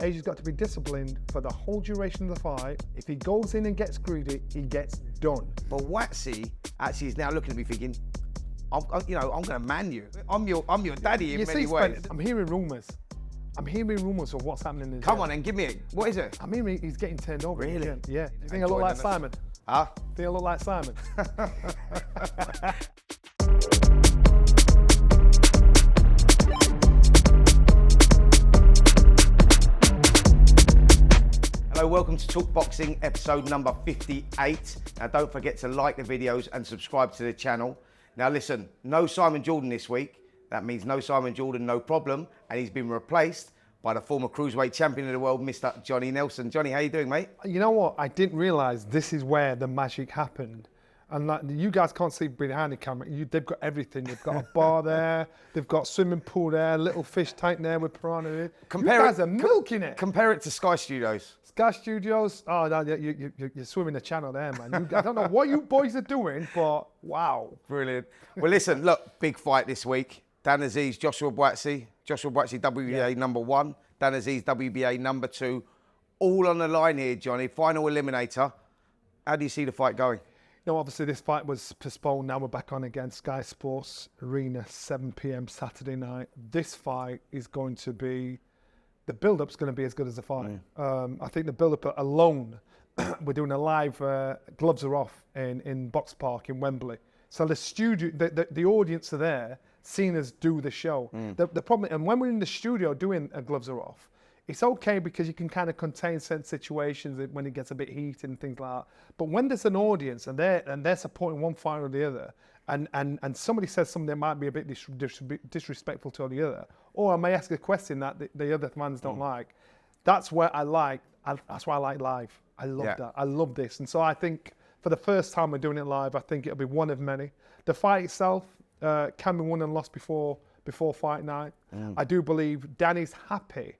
Azeez got to be disciplined for the whole duration of the fight. If he goes in and gets greedy, he gets done. But Buatsi actually is now looking at me thinking, I'm going to man you. I'm your daddy in many ways. I'm hearing rumours. Of what's happening in the Come gym. on and give me it. What is it? I'm hearing he's getting turned over. Really? Again. Yeah. Do you think I look like Simon? Huh? Think I look like Simon? Hello, welcome to Talk Boxing, episode number 58. Now don't forget to like the videos and subscribe to the channel. Now listen, no Simon Jordan this week. That means no Simon Jordan, no problem. And he's been replaced by the former cruiserweight champion of the world, Mr. Johnny Nelson. Johnny, how you doing, mate? You know what? I didn't realise this is where the magic happened. And like, you guys can't see behind the camera. They've got everything. They've got a bar there. They've got swimming pool there, little fish tank there with piranha in it. You guys are milking it. Compare it to Sky Studios. Sky Studios, oh, no, you're swimming the channel there, man. I don't know what you boys are doing, but wow. Brilliant. Well, listen, look, big fight this week. Dan Azeez, Joshua Buatsi. Joshua Buatsi, WBA number 1. Dan Azeez, WBA number 2. All on the line here, Johnny. Final eliminator. How do you see the fight going? No, obviously this fight was postponed. Now we're back on again. Sky Sports Arena, 7 p.m. Saturday night. This fight is going to be, the build-up's going to be as good as the fight. I think the build-up alone, we're doing a live, gloves are off in Box Park in Wembley. So the studio, the audience are there, seeing us do the show. The problem, and when we're in the studio doing gloves are off, it's okay because you can kind of contain certain situations when it gets a bit heated and things like that. But when there's an audience and they're supporting one fight or the other, and somebody says something that might be a bit disrespectful to the other, or I may ask a question that the other fans don't like, that's why I like live. I love that. I love this. And so I think for the first time we're doing it live, I think it'll be one of many. The fight itself can be won and lost before fight night. I do believe Danny's happy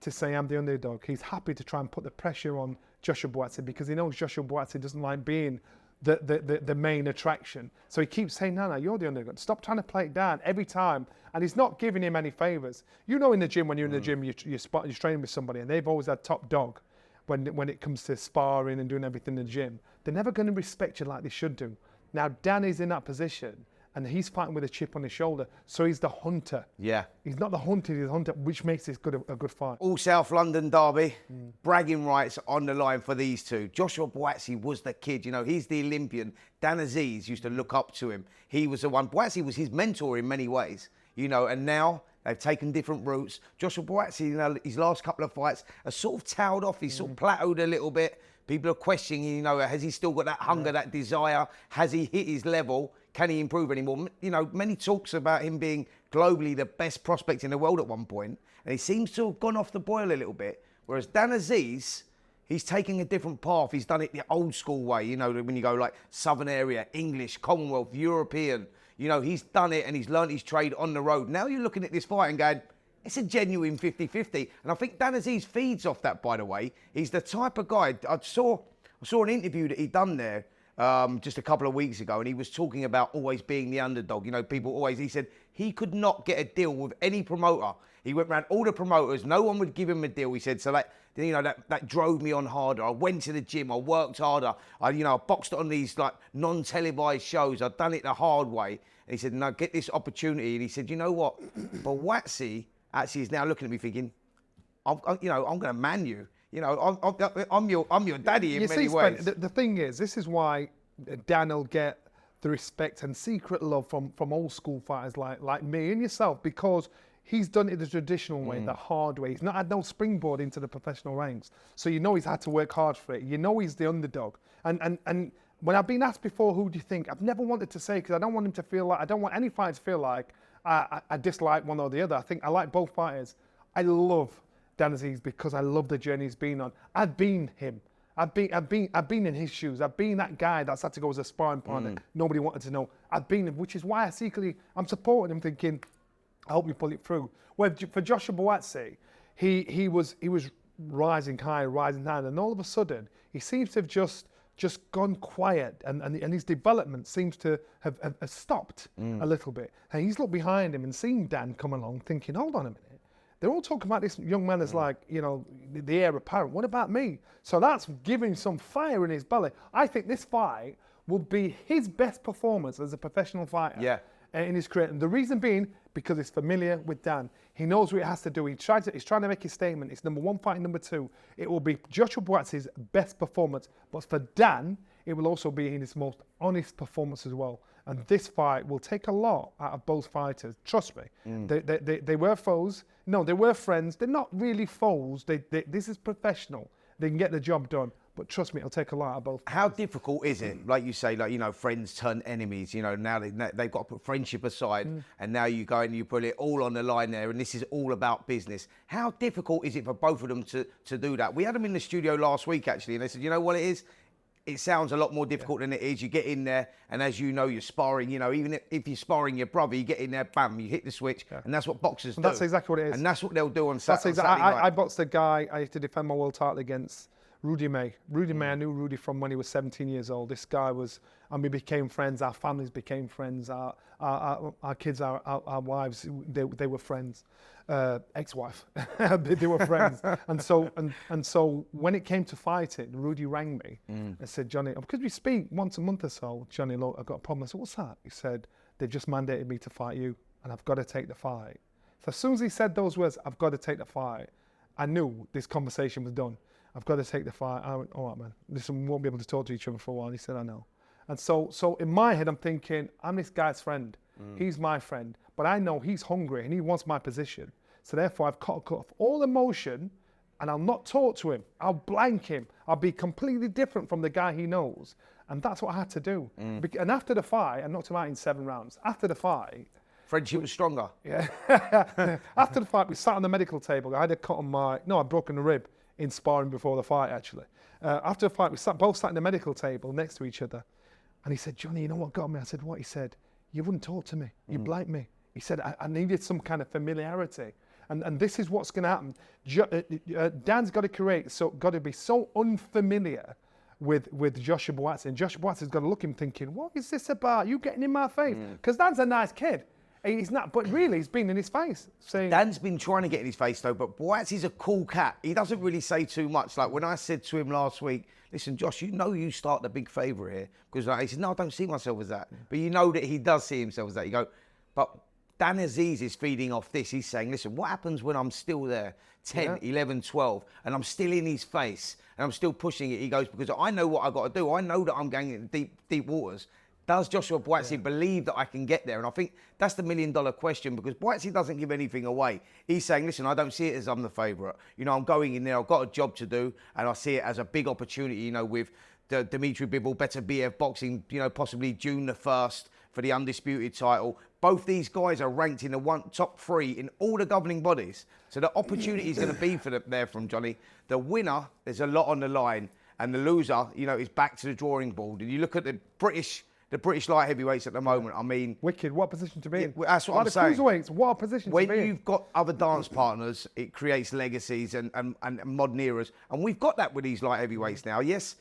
to say I'm the underdog. He's happy to try and put the pressure on Joshua Buatsi because he knows Joshua Buatsi doesn't like being the main attraction. So he keeps saying, no, you're the underdog. Stop trying to play it down every time. And he's not giving him any favours. You know, in the gym, when you're in the gym, you're training with somebody and they've always had top dog when it comes to sparring and doing everything in the gym. They're never going to respect you like they should do. Now, Danny's in that position and he's fighting with a chip on his shoulder. So he's the hunter. Yeah. He's not the hunter, he's the hunter, which makes this a good fight. All South London derby, bragging rights on the line for these two. Joshua Buatsi was the kid, you know, he's the Olympian. Dan Azeez used to look up to him. He was the one. Buatsi was his mentor in many ways, you know, and now they've taken different routes. Joshua Buatsi, you know, his last couple of fights are sort of tailed off. He's sort of plateaued a little bit. People are questioning, you know, has he still got that hunger, that desire? Has he hit his level? Can he improve anymore? You know, many talks about him being globally the best prospect in the world at one point, and he seems to have gone off the boil a little bit. Whereas Dan Azeez, he's taking a different path. He's done it the old school way, you know, when you go like Southern area, English, Commonwealth, European. You know, he's done it and he's learned his trade on the road. Now you're looking at this fight and going, it's a genuine 50-50. And I think Dan Azeez feeds off that, by the way. He's the type of guy, I saw an interview that he'd done there just a couple of weeks ago, and he was talking about always being the underdog. You know, he said he could not get a deal with any promoter. He went around all the promoters, no one would give him a deal. He said, so that drove me on harder. I went to the gym, I worked harder. I boxed on these like non-televised shows. I've done it the hard way. And he said, no, get this opportunity. And he said, you know what? But Buatsi actually is now looking at me thinking, I'm going to man you. You know, I'm your daddy in many ways. The thing is, this is why Dan will get the respect and secret love from old school fighters like me and yourself, because he's done it the traditional way, the hard way. He's not had no springboard into the professional ranks. So you know he's had to work hard for it. You know he's the underdog. And when I've been asked before, who do you think? I've never wanted to say, because I don't want him to feel like, I don't want any fighter to feel like I dislike one or the other. I think I like both fighters. I love Dan Azeez because I love the journey he's been on. I've been him. I've been in his shoes. I've been that guy that's had to go as a sparring partner. Nobody wanted to know. I've been him, which is why I'm supporting him, thinking, I hope you pull it through. Well, for Joshua Buatsi, he was rising high, and all of a sudden he seems to have just gone quiet, and his development seems to have stopped a little bit. And he's looked behind him and seen Dan come along, thinking, hold on a minute. they're all talking about this young man as like, you know, the heir apparent. What about me? So that's giving some fire in his belly. I think this fight will be his best performance as a professional fighter in his career. And the reason being, because he's familiar with Dan. He knows what he has to do. He's trying to make his statement. It's number one fight, number two. It will be Joshua Buatsi's best performance. But for Dan, it will also be in his most honest performance as well. And this fight will take a lot out of both fighters. Trust me. They were foes. No, they were friends. They're not really foes. This is professional. They can get the job done. But trust me, it'll take a lot out of both. How difficult is it? Like you say, like, you know, friends turn enemies. You know, now they've got to put friendship aside. And now you go and you put it all on the line there. And this is all about business. How difficult is it for both of them to do that? We had them in the studio last week, actually. And they said, you know what it is? It sounds a lot more difficult than it is. You get in there, and as you know, you're sparring. You know, even if you're sparring your brother, you get in there, bam, you hit the switch, and that's what boxers do. That's exactly what it is. And that's what they'll do on Saturday. I boxed a guy I used to defend my world title against, Rudy May. Rudy May, I knew Rudy from when he was 17 years old. This guy was, and we became friends. Our families became friends. Our kids, our wives, they were friends. Ex-wife, they were friends. and so when it came to fighting, Rudy rang me and said, Johnny, because we speak once a month or so, Johnny, look, I've got a problem. I said, what's that? He said, they just mandated me to fight you, and I've got to take the fight. So as soon as he said those words, I've got to take the fight, I knew this conversation was done. I've got to take the fight. I went, all right, man. Listen, we won't be able to talk to each other for a while. He said, I know. And so in my head, I'm thinking, I'm this guy's friend. He's my friend. But I know he's hungry and he wants my position. So therefore, I've cut off all emotion and I'll not talk to him. I'll blank him. I'll be completely different from the guy he knows. And that's what I had to do. And after the fight, I knocked him out in 7 rounds. After the fight... Friendship was stronger. Yeah. After the fight, we sat on the medical table. I had a cut on I'd broken a rib in sparring before the fight, actually. After the fight, we both sat in the medical table next to each other. And he said, Johnny, you know what got me? I said, what? He said, you wouldn't talk to me. You blanked me. He said, I needed some kind of familiarity. And this is what's going to happen. Dan's got to be so unfamiliar with Joshua Buatsi. And Joshua Buatsi's got to look at him thinking, what is this about? You getting in my face? Because Dan's a nice kid. He's not, but really, he's been in his face. Saying, Dan's been trying to get in his face, though, but Buatsi's a cool cat. He doesn't really say too much. Like when I said to him last week, listen, Josh, you know you start the big favourite here. Because he said, no, I don't see myself as that. But you know that he does see himself as that. You go, but Dan Azeez is feeding off this. He's saying, listen, what happens when I'm still there, 10, 11, 12, and I'm still in his face, and I'm still pushing it? He goes, because I know what I've got to do. I know that I'm going in deep waters. Does Joshua Buatsi believe that I can get there? And I think that's the $1 million question, because Buatsi doesn't give anything away. He's saying, listen, I don't see it as I'm the favourite. You know, I'm going in there, I've got a job to do, and I see it as a big opportunity, you know, with the Dimitri Bivol, Better BF Boxing, you know, possibly June the 1st for the undisputed title. Both these guys are ranked in the top 3 in all the governing bodies. So the opportunity is going to be there from Johnny. The winner, there's a lot on the line, and the loser, you know, is back to the drawing board. And you look at the British light heavyweights at the moment, I mean... Wicked, what position to be in? That's what I'm saying. Cruiserweights, what a position to be in. When you've got other dance partners, it creates legacies and modern eras. And we've got that with these light heavyweights now. Yes,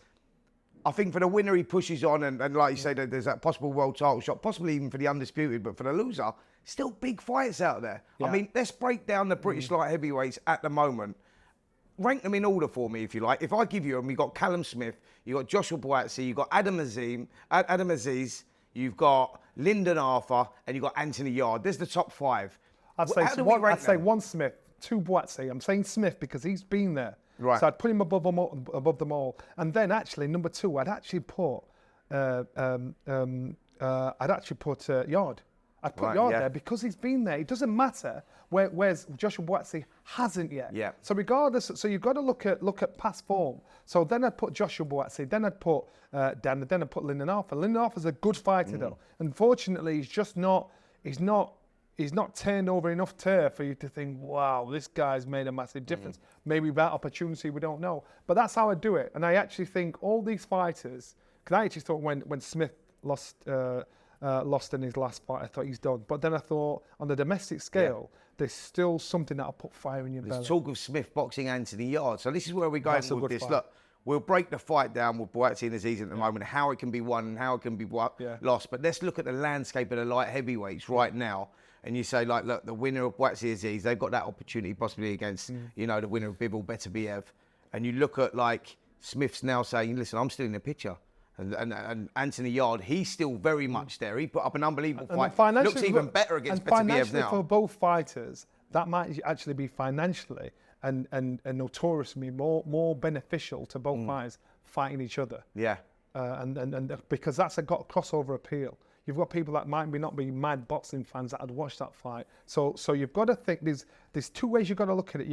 I think for the winner, he pushes on, and like you say, there's that possible world title shot, possibly even for the undisputed, but for the loser, still big fights out there. Yeah. I mean, let's break down the British light heavyweights at the moment. Rank them in order for me, if you like. If I give you them, you've got Callum Smith, you've got Joshua Buatsi, you've got Adam Azeez, you've got Lyndon Arthur, and you've got Anthony Yard. There's the top 5. I'd say one Smith, 2 Buatsi. I'm saying Smith because he's been there. Right. So I'd put him above them all. And then actually, number 2, I'd actually put Yard. I'd put Yard there because he's been there. It doesn't matter whereas Joshua Buatsi hasn't yet. Yeah. So regardless, so you've got to look at past form. So then I'd put Joshua Buatsi, then I'd put Dan, then I'd put Lyndon Arthur. Lyndon Arthur's a good fighter though. Unfortunately, he's not turned over enough turf for you to think, wow, this guy's made a massive difference. Maybe that opportunity, we don't know. But that's how I do it. And I actually think all these fighters, because I actually thought when Smith lost in his last fight, I thought he's done. But then I thought on the domestic scale, there's still something that'll put fire in your belly. There's talk of Smith boxing Anthony Yard. So this is where we're going with this. Fight. Look, we'll break the fight down with Buatsi and Azeez at the moment, how it can be won and how it can be lost. But let's look at the landscape of the light heavyweights right now. and you say, like, look, the winner of Buatsi Azeez, they've got that opportunity possibly against, you know, the winner of Bivol, Beterbiev. And you look at, like, Smith's now saying, listen, I'm still in the picture. And Anthony Yarde, he's still very much there. He put up an unbelievable fight. Looks even better against Beterbiev now. For both fighters, that might actually be financially and notoriously more beneficial to both fighters fighting each other. Yeah. And because that's got a crossover appeal. You've got people that might not be mad boxing fans that had watched that fight. So you've got to think there's two ways you've got to look at it.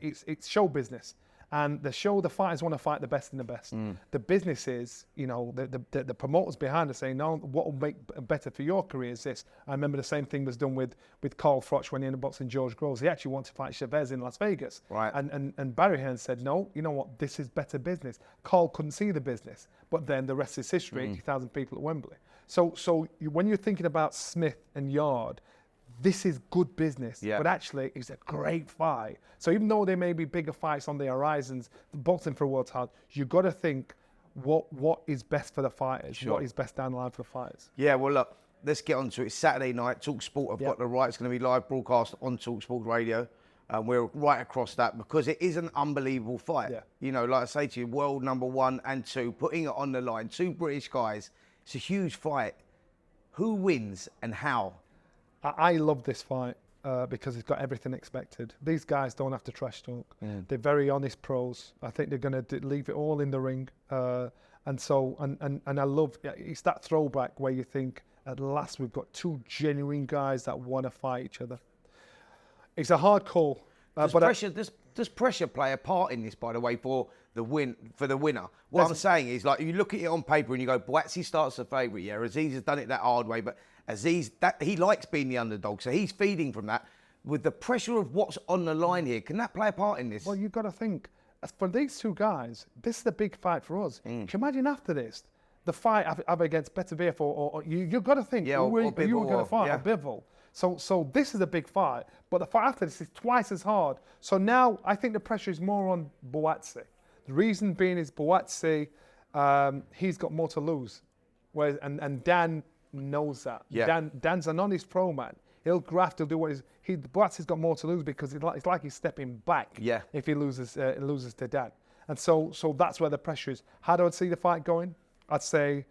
It's show business. And the fighters want to fight the best in the best. The business is, you know, the promoters behind us saying, no, what will make better for your career is this. I remember the same thing was done with Carl Froch when he ended up boxing George Groves. He actually wanted to fight Chavez in Las Vegas. Right. And Barry Hearn said, no, you know what, this is better business. Carl couldn't see the business. But then the rest is history, 80,000 people at Wembley. So when you're thinking about Smith and Yarde, this is good business, but actually it's a great fight. So even though there may be bigger fights on the horizons, boxing for a world title, you've got to think what is best for the fighters, what is best down the line for the fighters. Yeah, well, look, let's get on to it. Saturday night, talkSPORT have got the right. It's going to be live broadcast on talkSPORT Radio. We're right across that because it is an unbelievable fight. Yeah. You know, like I say to you, world number 1 and 2, putting it on the line, 2 British guys. It's a huge fight. Who wins and how? I love this fight because it's got everything expected. These guys don't have to trash talk. They're very honest pros. I think they're going to leave it all in the ring. And I love, it's that throwback where you think, at last we've got 2 genuine guys that want to fight each other. It's a hard call. Does pressure play a part in this, by the way, for the winner? What I'm saying is, like, you look at it on paper and you go, Buatsi starts the favourite. Yeah, Azeez has done it that hard way, but Azeez, he likes being the underdog, so he's feeding from that. With the pressure of what's on the line here, can that play a part in this? Well, you've got to think, for these 2 guys, this is the big fight for us. Can you imagine after this, the fight either against Beterbiev or you've got to think, who you were going to fight, or Bivol. So this is a big fight, but the fight after this is twice as hard. So now I think the pressure is more on Buatsi. The reason being is Buatsi, he's got more to lose, whereas and Dan knows that. Yeah. Dan's an honest pro man. He'll graft. He'll do what Buatsi's got more to lose because it's like he's stepping back. Yeah. If he loses to Dan, and so that's where the pressure is. How do I see the fight going? I'd say,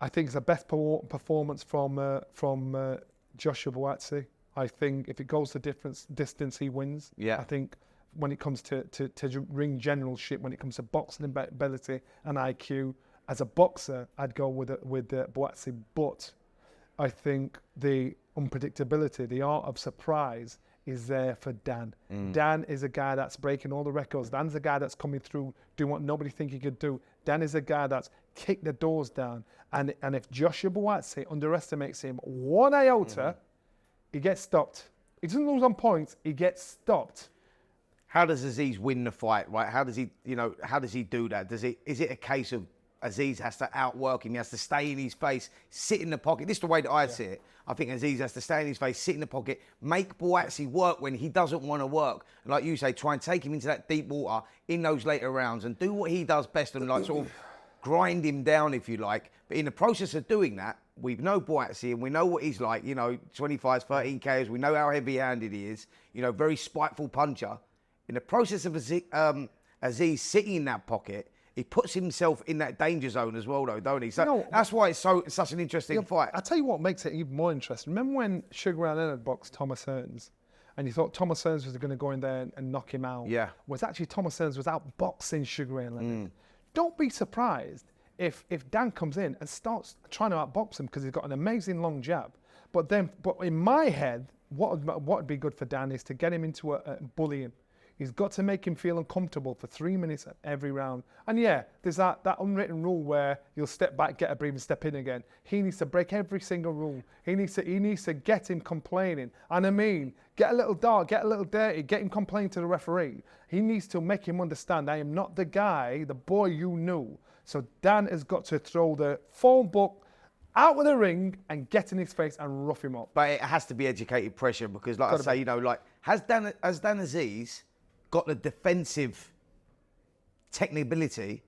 I think it's the best performance from Joshua Buatsi. I think if it goes the distance, he wins. Yeah. I think when it comes to ring generalship, when it comes to boxing ability and IQ, as a boxer, I'd go with Buatsi. But I think the unpredictability, the art of surprise, is there for Dan. Dan is a guy that's breaking all the records. Dan's a guy that's coming through, doing what nobody think he could do. Dan is a guy that's kicked the doors down. And if Joshua Buatsi underestimates him 1 iota, he gets stopped. He doesn't lose on points, he gets stopped. How does Azeez win the fight, right? How does he do that? Is it a case of Azeez has to outwork him, he has to stay in his face, sit in the pocket? This is the way that I see it. I think Azeez has to stay in his face, sit in the pocket, make Buatsi work when he doesn't want to work. And like you say, try and take him into that deep water in those later rounds and do what he does best and like sort of grind him down, if you like. But in the process of doing that, we know Buatsi and we know what he's like, you know, 25, 13 KOs, we know how heavy-handed he is, you know, very spiteful puncher. In the process of Azeez sitting in that pocket, he puts himself in that danger zone as well, though, don't he? So that's why it's such an interesting fight. I'll tell you what makes it even more interesting. Remember when Sugar Ray Leonard boxed Thomas Hearns, and you thought Thomas Hearns was going to go in there and knock him out? Yeah. Was actually Thomas Hearns was out boxing Sugar Ray Leonard. Don't be surprised if Dan comes in and starts trying to outbox him because he's got an amazing long jab. But in my head, what would be good for Dan is to get him into a bullying. He's got to make him feel uncomfortable for 3 minutes at every round. And yeah, there's that unwritten rule where you'll step back, get a breathe, and step in again. He needs to break every single rule. He needs to get him complaining. And I mean, get a little dark, get a little dirty, get him complaining to the referee. He needs to make him understand, I am not the guy, the boy you knew. So Dan has got to throw the phone book out of the ring and get in his face and rough him up. But it has to be educated pressure because, like I say, you know, like has Dan Azeez got the defensive technicability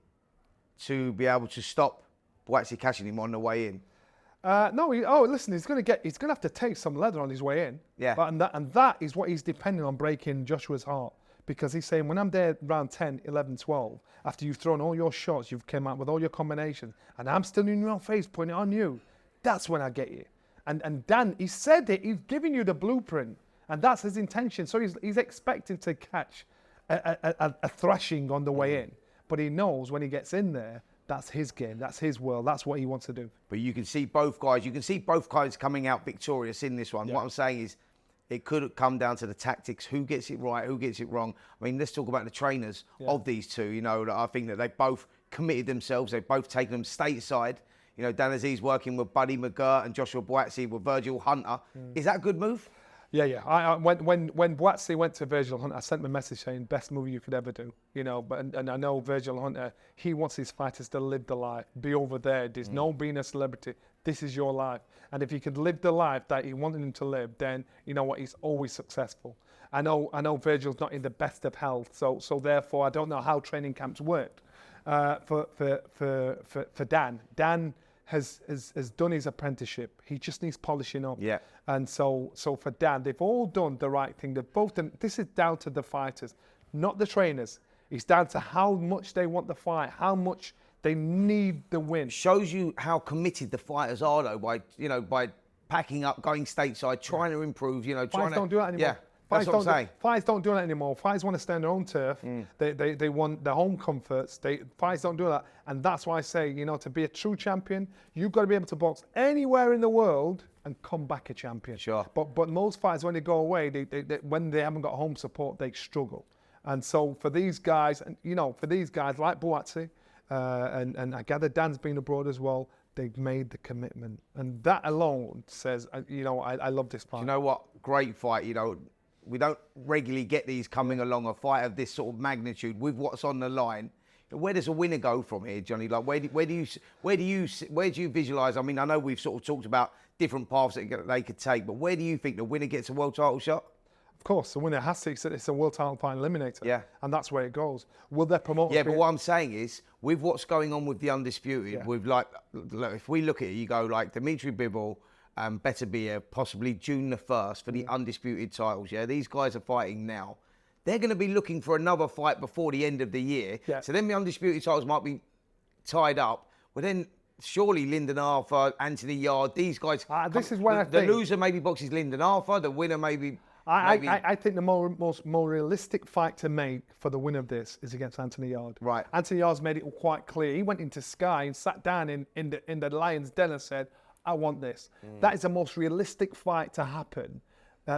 to be able to stop Buatsi catching him on the way in? No, listen, he's gonna have to take some leather on his way in. Yeah. But, and that is what he's depending on, breaking Joshua's heart. Because he's saying, when I'm there round 10, 11, 12, after you've thrown all your shots, you've come out with all your combinations, and I'm still in your face putting it on you, that's when I get you. And Dan, he said it, he's giving you the blueprint, and that's his intention. So he's expecting to catch a thrashing on the way in. But he knows when he gets in there, that's his game, that's his world, that's what he wants to do. But you can see both guys coming out victorious in this one. Yeah. What I'm saying is, it could come down to the tactics, who gets it right, who gets it wrong. I mean, let's talk about the trainers of these two. You know, I think that they both committed themselves. They've both taken them stateside. You know, Dan Azeez working with Buddy McGirt and Joshua Buatsi with Virgil Hunter. Is that a good move? Yeah. When Buatsi went to Virgil Hunter, I sent him a message saying, best move you could ever do. You know, and I know Virgil Hunter, he wants his fighters to live the life, be over there. There's no being a celebrity. This is your life. And if he could live the life that he wanted him to live, then you know what, he's always successful. I know Virgil's not in the best of health, so therefore I don't know how training camps worked for Dan. Dan has done his apprenticeship. He just needs polishing up. Yeah. And so for Dan, they've all done the right thing. They've both done. This is down to the fighters, not the trainers. It's down to how much they want the fight, how much they need the win. Shows you how committed the fighters are, though, by packing up, going stateside, trying to improve. You know, fights don't do that anymore. Yeah, that's what I'm saying. Fights don't do that anymore. Fights want to stay on their own turf. They want their home comforts. Fights don't do that, and that's why I say, you know, to be a true champion, you've got to be able to box anywhere in the world and come back a champion. Sure. But most fighters, when they go away, when they haven't got home support, they struggle. And so for these guys, and you know, for these guys like Buatsi. And I gather Dan's been abroad as well. They've made the commitment, and that alone says, you know, I love this fight. You know what? Great fight. You know, we don't regularly get these coming along. A fight of this sort of magnitude with what's on the line. Where does a winner go from here, Johnny? Like, where do you visualise? I mean, I know we've sort of talked about different paths that they could take, but where do you think the winner gets a world title shot? Of course, the winner has to. It's a world title fight eliminator. Yeah. And that's where it goes. Will their promoters... Yeah, but what I'm saying is, with what's going on with the Undisputed, with like, if we look at it, you go like Dimitri Bivol, better be here, possibly June the 1st for the Undisputed titles, yeah? These guys are fighting now. They're going to be looking for another fight before the end of the year. Yeah. So then the Undisputed titles might be tied up. But then surely Lyndon Arthur, Anthony Yard, these guys... this is where the loser maybe boxes Lyndon Arthur, the winner maybe... I think the more realistic fight to make for the winner of this is against Anthony Yard. Right. Anthony Yard's made it quite clear. He went into Sky and sat down in the Lions' Den and said, I want this. That is the most realistic fight to happen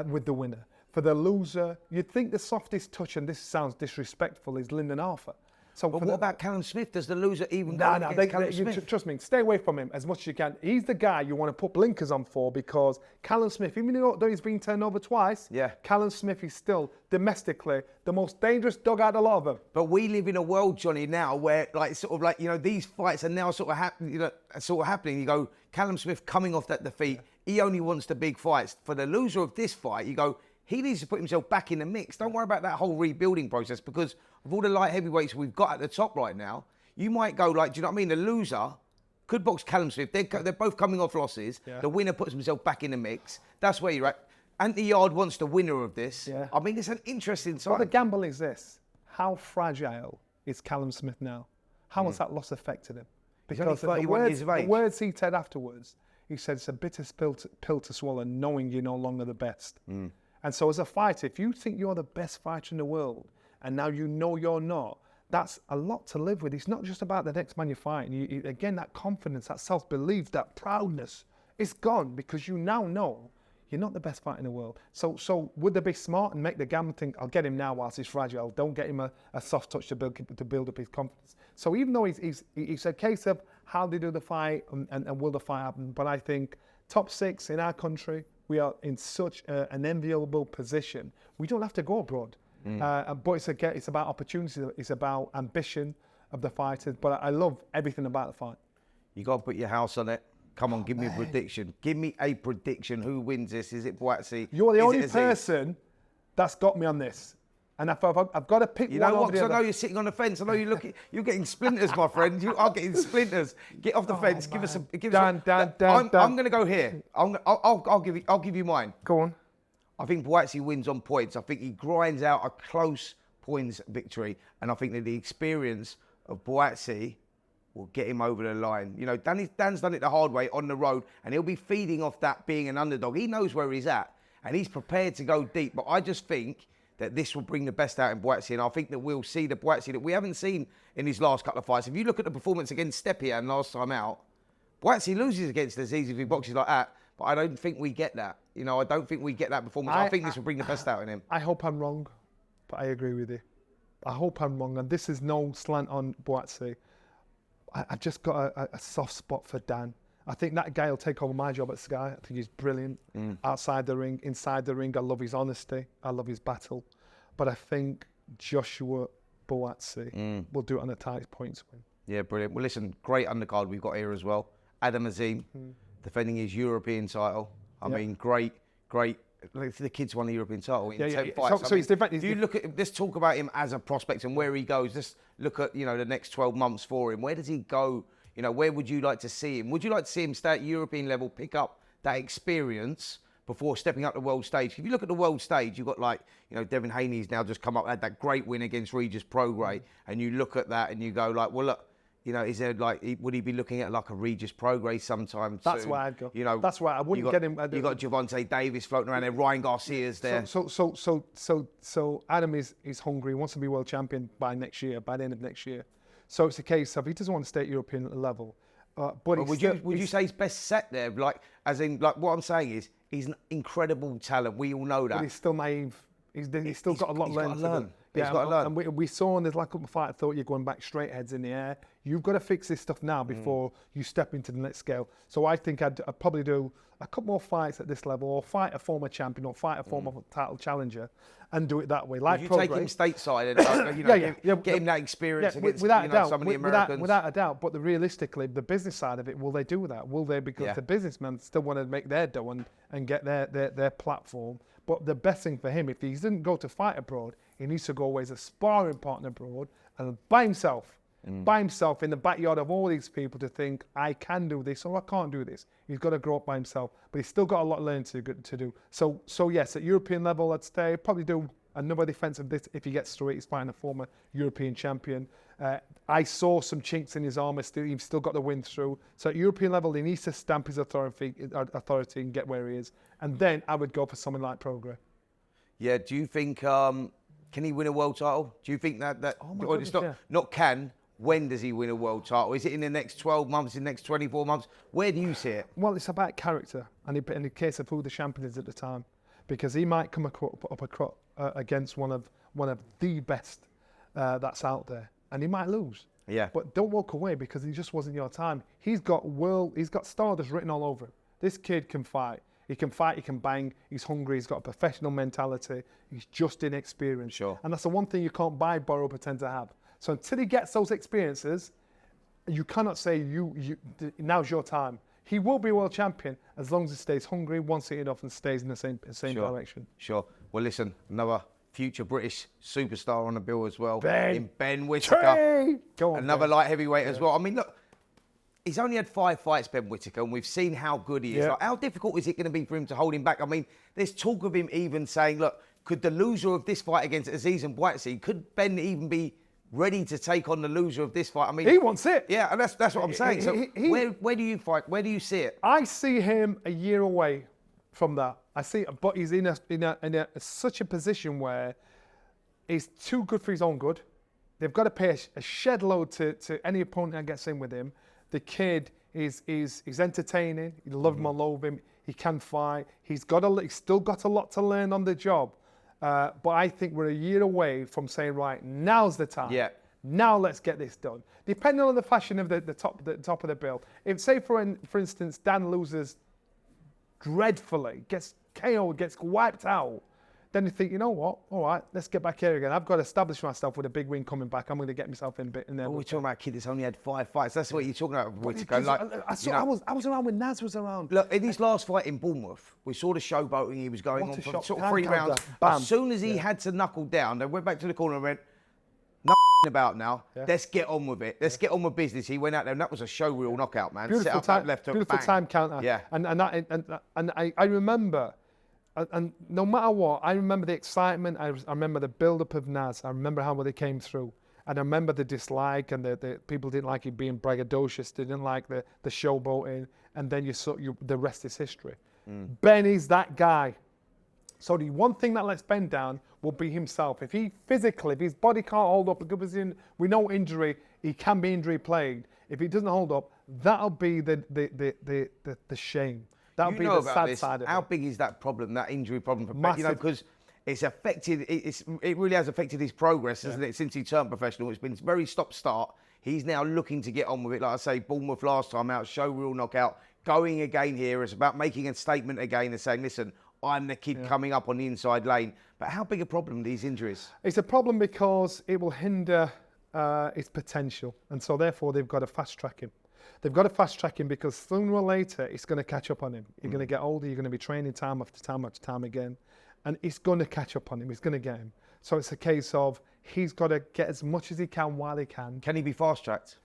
with the winner. For the loser, you'd think the softest touch, and this sounds disrespectful, is Lyndon Arthur. So but what about Callum Smith? Does the loser even go against Callum Smith? Trust me, stay away from him as much as you can. He's the guy you want to put blinkers on for, because Callum Smith, even though he's been turned over twice, Callum Smith is still domestically the most dangerous dog out of a lot of them. But we live in a world, Johnny, now where these fights are now sort of happening. You go, Callum Smith coming off that defeat, he only wants the big fights. For the loser of this fight, you go, he needs to put himself back in the mix. Don't worry about that whole rebuilding process, because of all the light heavyweights we've got at the top right now, you might go like, do you know what I mean? The loser could box Callum Smith. They're both coming off losses. Yeah. The winner puts himself back in the mix. That's where you're at. Anthony Yard wants the winner of this. Yeah. I mean, it's an interesting side. Well, the gamble is this. How fragile is Callum Smith now? How has that loss affected him? Because the words he said afterwards, he said it's a bitter pill to swallow knowing you're no longer the best. And so as a fighter, if you think you're the best fighter in the world, and now you know you're not, that's a lot to live with. It's not just about the next man you're fighting. Again, that confidence, that self-belief, that proudness, it's gone because you now know you're not the best fighter in the world. So would they be smart and make the gamble think, I'll get him now whilst he's fragile. Don't get him a soft touch to build up his confidence. So even though it's a case of how they do the fight and will the fight happen, but I think top 6 in our country, we are in such an enviable position. We don't have to go abroad. But it's about opportunity. It's about ambition of the fighters. But I love everything about the fight. You got to put your house on it. Come on, give me a prediction. Give me a prediction. Who wins this? Is it Buatsi? You're the only person that's got me on this. And I've got to pick You one know over what? the Because I other. know you're sitting on the fence. I know you're getting splinters, my friend. You are getting splinters. Get off the fence. Give us a. Dan. I'm going to go here. I'll give you mine. Go on. I think Buatsi wins on points. I think he grinds out a close points victory, and I think that the experience of Buatsi will get him over the line. You know, Dan's done it the hard way on the road, and he'll be feeding off that being an underdog. He knows where he's at, and he's prepared to go deep. But I just think that this will bring the best out in Buatsi, and I think that we'll see the Buatsi that we haven't seen in his last couple of fights. If you look at the performance against Stepien last time out, Buatsi loses against Azeez if he boxes like that, but I don't think we get that. You know, I don't think we get that performance. I think this will bring the best out in him. I hope I'm wrong, but I agree with you. I hope I'm wrong, and this is no slant on Buatsi. I've just got a soft spot for Dan. I think that guy will take over my job at Sky. I think he's brilliant. Outside the ring, inside the ring, I love his honesty. I love his battle. But I think Joshua Buatsi will do it on a tight points win. Yeah, brilliant. Well, listen, great undercard we've got here as well. Adam Azim defending his European title. I mean, great. Like, the kid's won the European title in 10 fights. So he's different. If you look at, let's talk about him as a prospect and where he goes. Let's look at, you know, the next 12 months for him. Where does he go? You know, where would you like to see him? Would you like to see him stay at European level, pick up that experience before stepping up the world stage? If you look at the world stage, you've got, like, you know, Devin Haney's now just come up, had that great win against Regis Prograis, and you look at that and you go, like, well, look, you know, is there, like, would he be looking at like a Regis Prograis sometime That's soon? where I'd go. You know, that's why I wouldn't get him. You got Javante Davis floating around there. Ryan Garcia's there. So Adam is hungry. He wants to be world champion by next year, by the end of next year. So it's a case of he doesn't want to stay at European level. But would you say he's best set there? Like, as in, like, what I'm saying is, he's an incredible talent. We all know that. But he's still naive. He's still got a lot to learn. He's got to learn. And we saw in this last couple of fights, I thought you're going back straight heads in the air. You've got to fix this stuff now before you step into the next scale. So I think I'd probably do a couple more fights at this level, or fight a former champion, or fight a former title challenger, and do it that way. Like, would you take him stateside and you know, get him that experience against, without you a know, doubt, some of the Americans? without a doubt. But realistically, the business side of it, will they do that? Will they? Because the businessmen still want to make their dough and get their platform. But the best thing for him, if he doesn't go to fight abroad, he needs to go away as a sparring partner abroad and by himself in the backyard of all these people to think, I can do this or I can't do this. He's got to grow up by himself, but he's still got a lot of learning to do. So yes, at European level, I'd stay, probably do another defense of this if he gets through it. He's fighting a former European champion. I saw some chinks in his armour. He's still got the win through. So at European level, he needs to stamp his authority and get where he is. And then I would go for someone like Prograis. Yeah. Do you think can he win a world title? Do you think that or it's not can? When does he win a world title? Is it in the next 12 months? In the next 24 months? Where do you see it? Well, it's about character, and in the case of who the champion is at the time, because he might come up against one of the best that's out there, and he might lose. Yeah. But don't walk away because he just wasn't your time. He's got stardust written all over him. This kid can fight. He can fight, he can bang, he's hungry, he's got a professional mentality, he's just inexperienced. Sure. And that's the one thing you can't buy, borrow, pretend to have. So until he gets those experiences, you cannot say now's your time. He will be world champion as long as he stays hungry, wants it enough, and stays in the same direction. Sure. Well, listen, another future British superstar on the bill as well. Ben Whittaker. Go on, another light heavyweight as well. I mean, look, he's only had 5 fights, Ben Whittaker, and we've seen how good he is. Like, how difficult is it going to be for him to hold him back? I mean, there's talk of him even saying, look, could the loser of this fight against Azeez and Buatsi, could Ben even be ready to take on the loser of this fight? I mean, he wants it. Yeah, and that's what I'm saying. So where do you fight? Where do you see it? I see him a year away from that. I see, but he's in such a position where he's too good for his own good. They've got to pay a shed load to any opponent that gets in with him. The kid is entertaining. You love him or loathe him. He can fight. He's still got a lot to learn on the job. But I think we're a year away from saying, right, now's the time. Yeah. Now let's get this done. Depending on the fashion of the top of the bill. If, say, for instance, Dan loses dreadfully, gets KO'd, gets wiped out, then you think, you know what? All right, let's get back here again. I've got to establish myself with a big win coming back. I'm going to get myself in there. Oh, we're talking about a kid that's only had 5 fights. That's what you're talking about, Whittaker. I was around when Naz was around. Look, in his last fight in Bournemouth, we saw the showboating he was going on for sort of 3 rounds. Bam. As soon as he had to knuckle down, they went back to the corner and went, about now. Yeah. Let's get on with it. Let's get on with business. He went out there and that was a showreel knockout, man. Beautiful time, left hook, beautiful time counter. Yeah. And I remember, and no matter what, I remember the excitement. I remember the build-up of Naz. I remember how they came through. And I remember the dislike and the people didn't like it being braggadocious. They didn't like the showboating. And then the rest is history. Ben is that guy. So the one thing that lets Ben down will be himself. If his body can't hold up, because we know injury, he can be injury plagued. If he doesn't hold up, that'll be the shame. That'll be the sad side of it. How big is that problem, that injury problem for Ben? You know, because it's affected. It really has affected his progress, hasn't it? Since he turned professional, it's been very stop-start. He's now looking to get on with it. Like I say, Bournemouth last time out, showreel knockout. Going again here is about making a statement again and saying, listen, I'm the kid coming up on the inside lane. But how big a problem are these injuries? It's a problem because it will hinder his potential. And so therefore they've got to fast track him. They've got to fast track him because sooner or later it's going to catch up on him. You're going to get older, you're going to be training time after time after time again. And it's going to catch up on him, it's going to get him. So it's a case of he's got to get as much as he can while he can. Can he be fast tracked?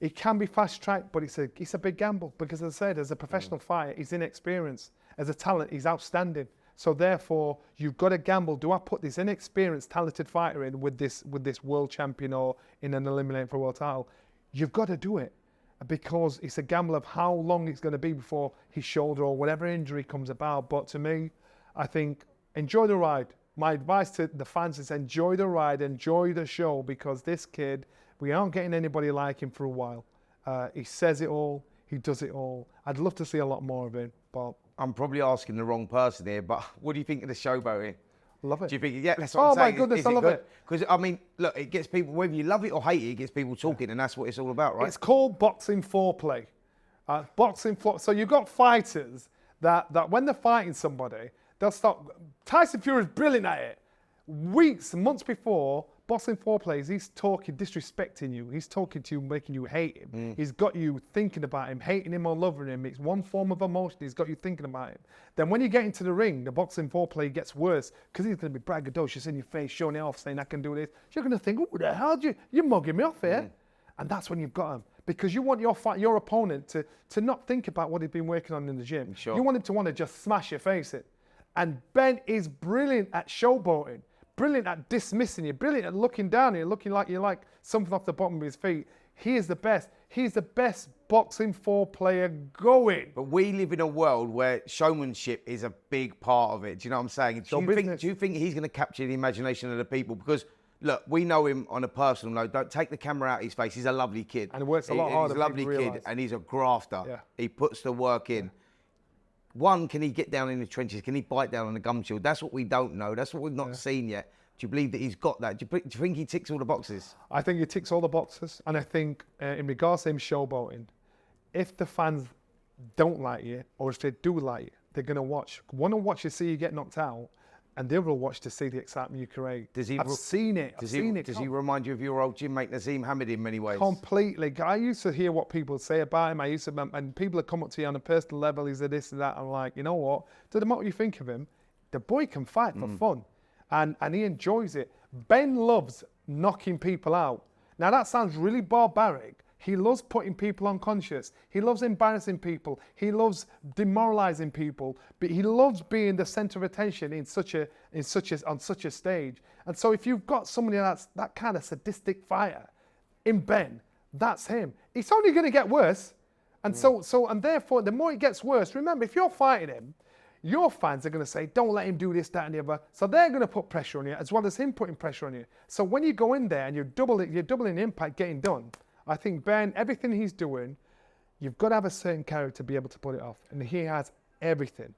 He can be fast tracked, but it's a big gamble because, as I said, as a professional fighter, he's inexperienced. As a talent, he's outstanding. So therefore, you've got to gamble. Do I put this inexperienced, talented fighter in with this world champion or in an eliminator for a world title? You've got to do it because it's a gamble of how long it's going to be before his shoulder or whatever injury comes about. But to me, I think enjoy the ride. My advice to the fans is enjoy the ride, enjoy the show, because this kid, we aren't getting anybody like him for a while. He says it all. He does it all. I'd love to see a lot more of him, but I'm probably asking the wrong person here, but what do you think of the showboating? Love it. Do you think, yeah, that's what I'm saying. Oh my goodness, I love it. Because, I mean, look, it gets people, whether you love it or hate it, it gets people talking, and that's what it's all about, right? It's called boxing foreplay. So you've got fighters that when they're fighting somebody, they'll start. Tyson Fury is brilliant at it. Weeks, months before, boxing foreplays, he's talking, disrespecting you. He's talking to you, making you hate him. He's got you thinking about him, hating him or loving him. It's one form of emotion. He's got you thinking about him. Then when you get into the ring, the boxing foreplay gets worse because he's going to be braggadocious in your face, showing it off, saying, I can do this. You're going to think, oh, the hell, you're mugging me off here. And that's when you've got him. Because you want your opponent to not think about what he's been working on in the gym. Sure. You want him to want to just smash your face in. And Ben is brilliant at showboating. Brilliant at dismissing you, brilliant at looking down at you, looking like you're like something off the bottom of his feet. He is the best. He's the best boxing player going. But we live in a world where showmanship is a big part of it. Do you know what I'm saying? Do you think he's going to capture the imagination of the people? Because, look, we know him on a personal note. Don't take the camera out of his face. He's a lovely kid. And he works a lot harder. He's a lovely kid and he's a grafter. Yeah. He puts the work in. One, can he get down in the trenches? Can he bite down on the gum shield? That's what we don't know. That's what we've not seen yet. Do you believe that he's got that? Do you think he ticks all the boxes? I think he ticks all the boxes. And I think in regards to him showboating, if the fans don't like you, or if they do like you, they're going to watch. One will watch to see you get knocked out, and the other will watch to see the excitement you create. I've seen it. Does he remind you of your old gym mate Azim Hamid in many ways? Completely. I used to hear what people say about him. And people have come up to you on a personal level. He's a this and that. I'm like, you know what? Doesn't matter what you think of him. The boy can fight for fun, and he enjoys it. Ben loves knocking people out. Now that sounds really barbaric. He loves putting people unconscious. He loves embarrassing people. He loves demoralizing people. But he loves being the center of attention on such a stage. And so if you've got somebody that's that kind of sadistic fighter in Ben, that's him. It's only going to get worse. And and therefore, the more it gets worse, remember, if you're fighting him, your fans are going to say, don't let him do this, that, and the other. So they're going to put pressure on you, as well as him putting pressure on you. So when you go in there and you're doubling impact getting done, I think Ben, everything he's doing, you've got to have a certain character to be able to pull it off. And he has everything.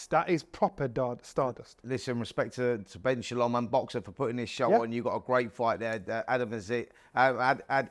That is proper Stardust. Listen, respect to Ben Shalom and Boxer for putting this show on. You got a great fight there. Dan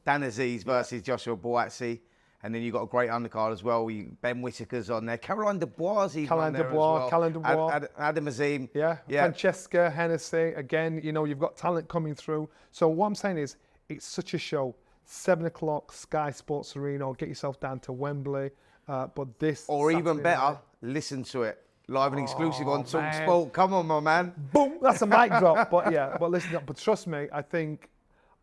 Azeez versus Joshua Buatsi. And then you've got a great undercard as well. Ben Whittaker's on there. Caroline Dubois' Caroline Dubois. Adam Azim. Yeah. Francesca Hennessy. Again, you know, you've got talent coming through. So what I'm saying is, it's such a show. 7 o'clock, Sky Sports Arena, or get yourself down to Wembley. But this or Saturday even better, night, listen to it live and exclusive on talkSPORT. Come on, my man. Boom, that's a mic drop. But yeah, but listen, but trust me, I think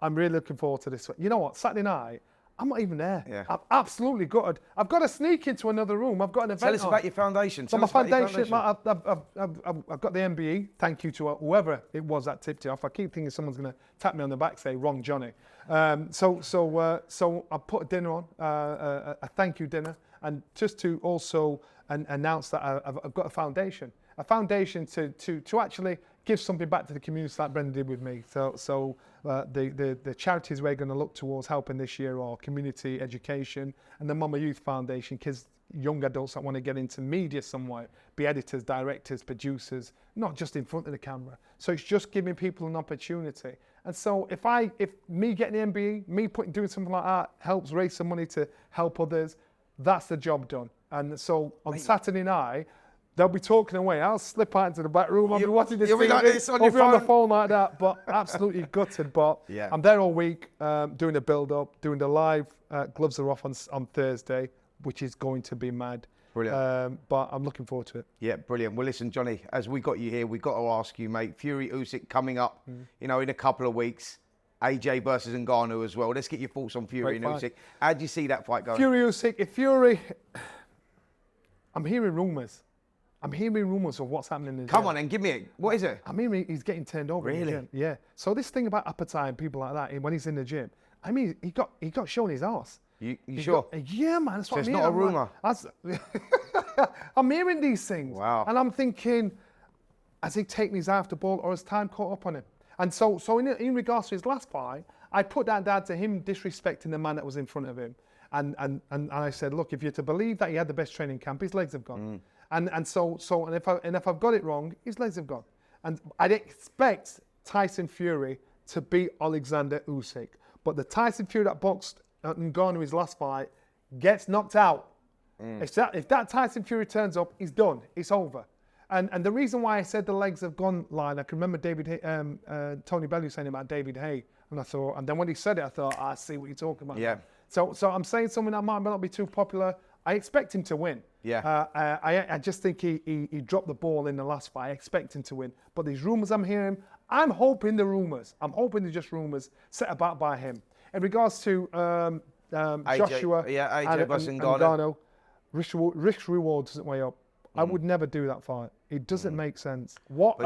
I'm really looking forward to this. You know what? Saturday night, I'm not even there. Yeah. I'm absolutely gutted. I've got to sneak into another room. I've got an event. Tell us about your foundation. So my foundation, I've got the MBE. Thank you to whoever it was that tipped it off. I keep thinking someone's going to tap me on the back, say wrong, Johnny. So I put a dinner on, a thank you dinner, and just to also announce that I've got a foundation to actually give something back to the community like Brendan did with me. So the charities we're going to look towards helping this year are community education and the Mama Youth Foundation, kids, young adults that want to get into media somewhere, be editors, directors, producers, not just in front of the camera. So it's just giving people an opportunity. And so if me getting the MBE, me doing something like that helps raise some money to help others, that's the job done. And so on Saturday night, they'll be talking away. I'll slip out into the back room. I'll be watching this TV. Like this on your on the phone like that, but absolutely gutted. But yeah. I'm there all week, doing the build-up, doing the live. Gloves are off on Thursday, which is going to be mad. Brilliant. But I'm looking forward to it. Yeah, brilliant. Well, listen, Johnny, as we got you here, we've got to ask you, mate. Fury Usyk coming up, you know, in a couple of weeks. AJ versus Ngannou as well. Let's get your thoughts on Fury and Usyk. How do you see that fight going? Fury Usyk. If Fury, I'm hearing rumours. I'm hearing rumours of what's happening in the gym. Come on, and give me it. What is it? I mean, he's getting turned over. Really? In the gym. Yeah. So this thing about appetite and people like that, when he's in the gym, I mean, he got shown his arse. You sure? Yeah, man. That's what so I mean. It's not a rumour. I'm hearing these things. Wow. And I'm thinking, has he taken his eye off the ball, or has time caught up on him? And so in regards to his last fight, I put that down to him disrespecting the man that was in front of him. And I said, look, if you're to believe that he had the best training camp, his legs have gone. And if I've got it wrong, his legs have gone. And I'd expect Tyson Fury to beat Oleksandr Usyk. But the Tyson Fury that boxed Ngannou his last fight gets knocked out. If that Tyson Fury turns up, he's done. It's over. And the reason why I said the legs have gone line, I can remember Tony Bellew saying about David Haye, and then when he said it, I thought, I see what you're talking about. Yeah. So I'm saying something that might not be too popular. I expect him to win. Yeah. I just think he dropped the ball in the last fight. I expect him to win. But these rumours I'm hearing, I'm hoping they're just rumours set about by him. In regards to Joshua AJ versus Ngannou, risk reward doesn't weigh up. I would never do that fight. It doesn't make sense. What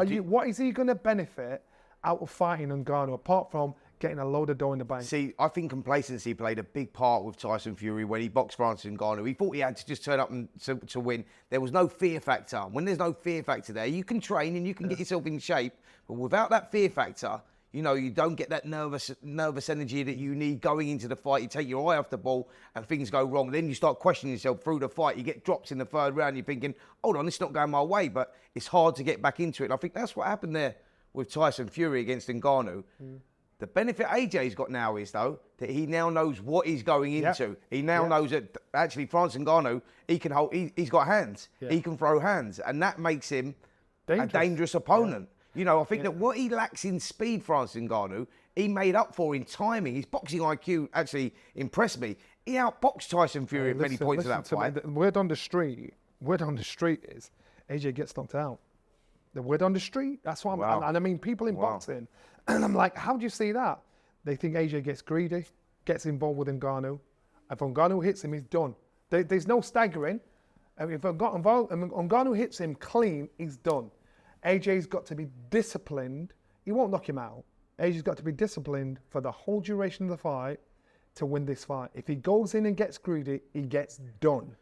is he going to benefit out of fighting Ngannou apart from getting a load of dough in the bank? See, I think complacency played a big part with Tyson Fury when he boxed Francis Ngannou. He thought he had to just turn up and to win. There was no fear factor. When there's no fear factor there, you can train and you can get yourself in shape. But without that fear factor, you know, you don't get that nervous energy that you need going into the fight. You take your eye off the ball and things go wrong. Then you start questioning yourself through the fight. You get dropped in the third round. You're thinking, hold on, it's not going my way. But it's hard to get back into it. And I think that's what happened there with Tyson Fury against Ngannou. The benefit AJ's got now is, though, that he now knows what he's going into. He now knows that, actually, Francis Ngannou, he's got hands. He can throw hands. And that makes him a dangerous opponent. You know, I think that what he lacks in speed, Francis Ngannou, he made up for in timing. His boxing IQ actually impressed me. He outboxed Tyson Fury at many points of that fight. The word on the street is AJ gets knocked out. The word on the street, that's what and I mean people in boxing. And I'm like, how do you see that? They think AJ gets greedy, gets involved with Ngannou. If Ngannou hits him, he's done. There's no staggering. If Ngannou hits him clean, he's done. AJ's got to be disciplined. He won't knock him out. AJ's got to be disciplined for the whole duration of the fight to win this fight. If he goes in and gets greedy, he gets done.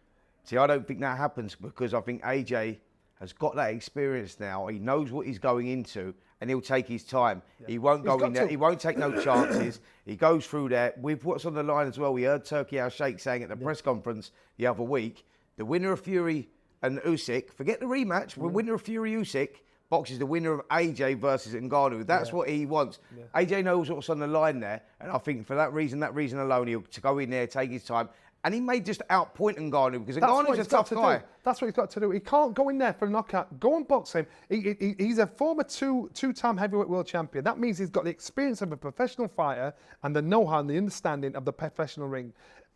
See, I don't think that happens because I think AJ has got that experience now. He knows what he's going into and he'll take his time. He won't go in there. He won't take no chances. He goes through there. With what's on the line as well, we heard Turki Al-Sheikh saying at the press conference the other week, the winner of Fury and Usyk, forget the rematch, the winner of Fury Usyk boxes the winner of AJ versus Ngannou. That's what he wants. AJ knows what's on the line there, and I think for that reason alone, he'll to go in there, take his time, And he may just outpoint Ngannou because That's what Ngannou's a he's got tough to guy. do. That's what he's got to do. He can't go in there for a knockout. Go and box him. He's a former two-time heavyweight world champion. That means he's got the experience of a professional fighter and the know-how and the understanding of the professional ring.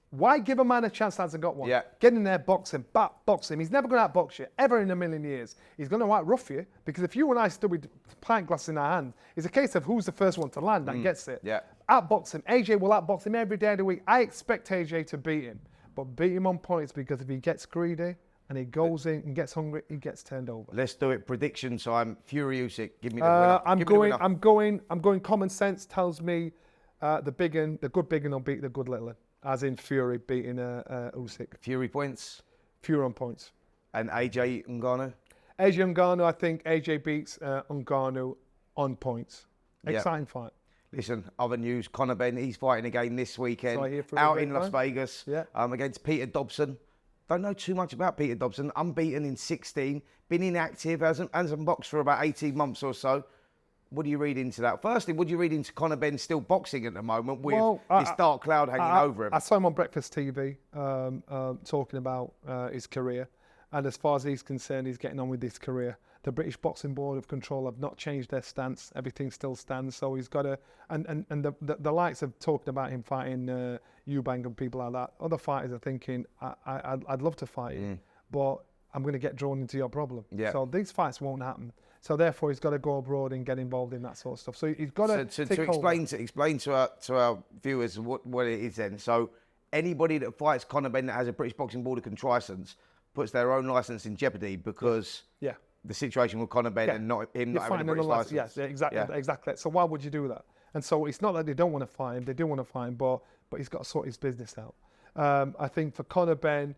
Why give a man a chance that hasn't got one? Yeah. Get in there, box him, box him. He's never going to outbox you, ever in a million years. He's going to outrough you because if you and I stood with pint glass in our hand, it's a case of who's the first one to land that gets it. Yeah. Outbox him. AJ will outbox him every day of the week. I expect AJ to beat him, but beat him on points because if he gets greedy and he goes in and gets hungry, he gets turned over. Let's do it. Prediction time. Fury Usyk. Give me the winner. I'm going. Common sense tells me the good big un will beat the good little un. As in Fury beating Usyk. Fury points. Fury on points. And AJ Ngannou. AJ Ngannou, I think AJ beats Ngannou on points. Exciting fight. Listen, other news. Conor Benn, he's fighting again this weekend So out in Las Vegas Yeah. Against Peter Dobson. Don't know too much about Peter Dobson. Unbeaten in 16. Been inactive. Hasn't boxed for about 18 months or so. What do you read into that? Firstly, what do you read into Conor Benn still boxing at the moment with this dark cloud hanging over him? I saw him on Breakfast TV talking about his career. And as far as he's concerned, he's getting on with his career. The British Boxing Board of Control have not changed their stance. Everything still stands. So he's got to... And the likes have talked about him fighting Eubank and people like that. Other fighters are thinking, I'd love to fight you, but I'm going to get drawn into your problem. Yeah. So these fights won't happen. So therefore, he's got to go abroad and get involved in that sort of stuff. So he's got to explain to our viewers what it is then. So anybody that fights Conor Benn that has a British Boxing Board of Control license puts their own license in jeopardy because the situation with Conor Benn and not him not having a British license. Yes, exactly. So why would you do that? And so it's not that they don't want to fight him; they do want to fight him, but he's got to sort his business out. I think for Conor Benn,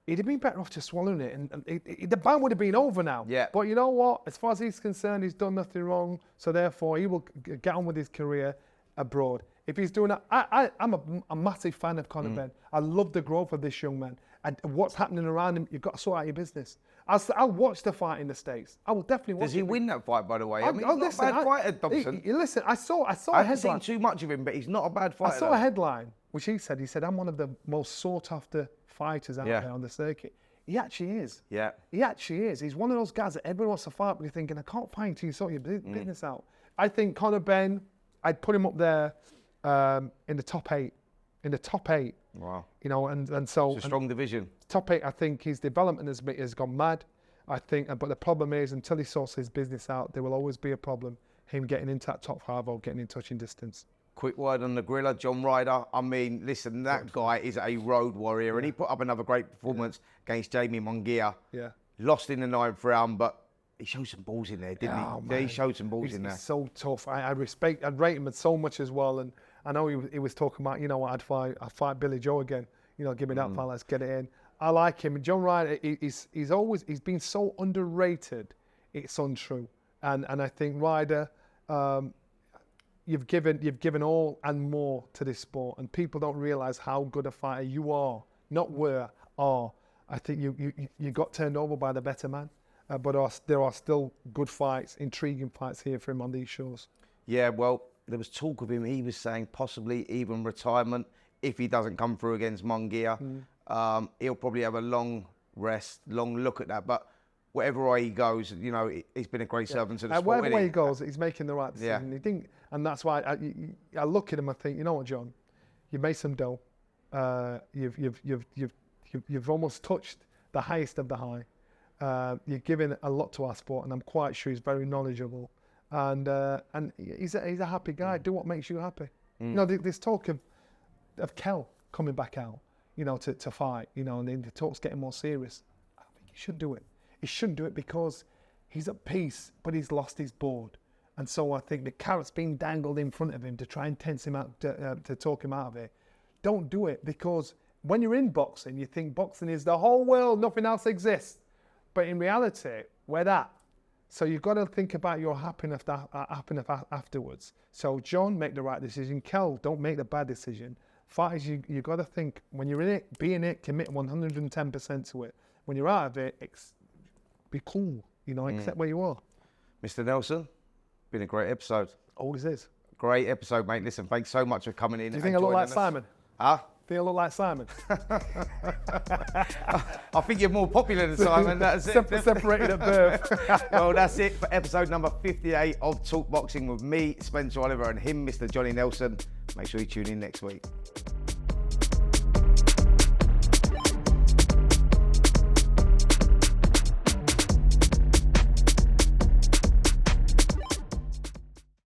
he'd have been better off just swallowing it, and the ban would have been over now. Yeah. But you know what? As far as he's concerned, he's done nothing wrong. So therefore, he will get on with his career abroad. If he's doing that, I'm a massive fan of Conor Benn. I love the growth of this young man. And what's happening around him, you've got to sort out your business. I'll watch the fight in the States. I will definitely watch it. Does he win that fight, by the way? I mean, he's listen, not a bad fighter, Dobson. Listen, I saw a I haven't headline. seen too much of him, but he's not a bad fighter. I saw a headline, which he said, I'm one of the most sought-after fighters out there on the circuit. He actually is. Yeah. He actually is. He's one of those guys that everyone wants to fight, but you're thinking, I can't fight until you sort your business out. I think Conor Benn, I'd put him up there in the top 8. In the top 8. Wow. You know, and so... It's a strong division. Top 8, I think his development has gone mad. I think, but the problem is, until he sorts his business out, there will always be a problem, him getting into that top 5 or getting in touching distance. Quick word on the Gorilla, John Ryder. I mean, listen, that guy is a road warrior, and he put up another great performance against Jamie Munguia. Yeah. Lost in the 9th round, but he showed some balls in there, didn't he? Man. Yeah, he showed some balls in there. He's so tough. I rate him so much as well, and I know he was talking about, you know what, I'd fight Billy Joe again. You know, give me that fight, let's get it in. I like him. John Ryder, he's been so underrated, it's untrue. And I think Ryder, you've given all and more to this sport, and people don't realise how good a fighter you are, not are. I think you got turned over by the better man, but there are still good fights, intriguing fights here for him on these shows. Yeah, well, there was talk of him. He was saying possibly even retirement if he doesn't come through against Munguia. He'll probably have a long rest, long look at that. But whatever way he goes, you know, he's been a great servant to the sport. Whatever way he goes, he's making the right decision. Yeah. And that's why I look at him and think, you know what, John, you've made some dough. You've almost touched the highest of the high. You're giving a lot to our sport, and I'm quite sure he's very knowledgeable. And he's a happy guy. Do what makes you happy. You know, there's talk of Kell coming back out, you know, to fight, you know, and then the talk's getting more serious. I think he should do it. He shouldn't do it because he's at peace, but he's lost his board. And so I think the carrot's being dangled in front of him to try and tense him out, to talk him out of it. Don't do it, because when you're in boxing, you think boxing is the whole world, nothing else exists. But in reality, we're that. So you've got to think about your happiness afterwards. So John, make the right decision. Kell, don't make the bad decision. Fighters, you got to think, when you're in it, be in it, commit 110% to it. When you're out of it, be cool, you know, accept where you are. Mr. Nelson, been a great episode. Always is. Great episode, mate. Listen, thanks so much for coming in. Do you think I look like Simon? Huh? Think I look like Simon? I think you're more popular than Simon. That's it. Separated at birth. Well, that's it for episode number 58 of Talk Boxing with me, Spencer Oliver, and him, Mr. Johnny Nelson. Make sure you tune in next week.